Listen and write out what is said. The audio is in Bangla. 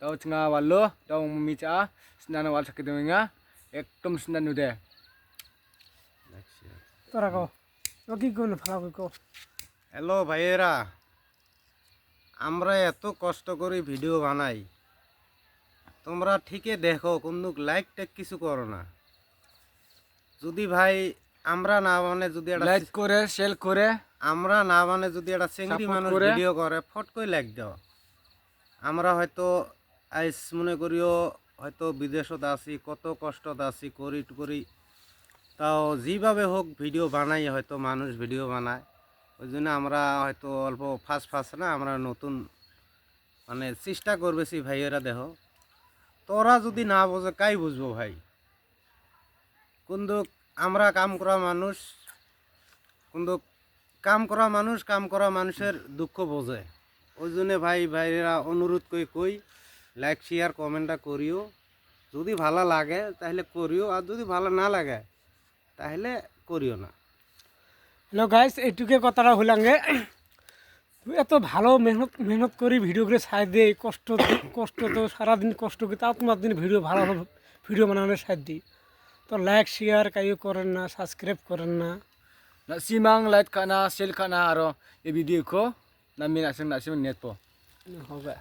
Tahu tengah walu, tahu memica, senang wal sakit dengannya, ekdom senang udah. তোরা কো ও কি কোন ভালো কো হ্যালো ভাইয়েরা, আমরা এত কষ্ট করে ভিডিও বানাই, তোমরা ঠিকই দেখো, কিন্তু লাইক টেক কিছু করো না। যদি ভাই আমরা না মানে যদি Like করে, share করে, আমরা না মানে যদি একটা চিংড়ি Support মানুষ করে। ভিডিও করে ফট করে লাইক দাও। আমরা হয়তো আইস মনে করিও হয়তো বিদেশত আছি, কত কষ্টত আছি, করি তাও যেভাবে হোক ভিডিও বানাই, হয়তো মানুষ ভিডিও বানায়, ওই জন্য আমরা হয়তো অল্প ফার্স্ট না, আমরা নতুন মানে চেষ্টা করবেছি ভাইয়েরা। দেখো তোরা যদি না বোঝে কাই বুঝবো ভাই, কিন্তু আমরা কাম করা মানুষ, কিন্তু কাম করা মানুষের দুঃখ বোঝে। ওই জন্য ভাইয়েরা অনুরোধ কই লাইক শেয়ার কমেন্টটা করিও। যদি ভালো লাগে তাহলে করিও, আর যদি ভালো না লাগে তাহলে করিও না। হ্যালো গাইস এইটুকে কথাটা হইলাঙ্গে এত ভালো মেহনত করি ভিডিও করে সাইড দিয়ে কষ্ট তো সারাদিন কষ্ট করি তাও তোমার দিন ভালো ভিডিও বানানোর সাইড দিই তো লাইক শেয়ার কাইও করেন না সাবস্ক্রাইব করেন না nak simang like kana, share kana aro, e video ko, namin asing net po. হবে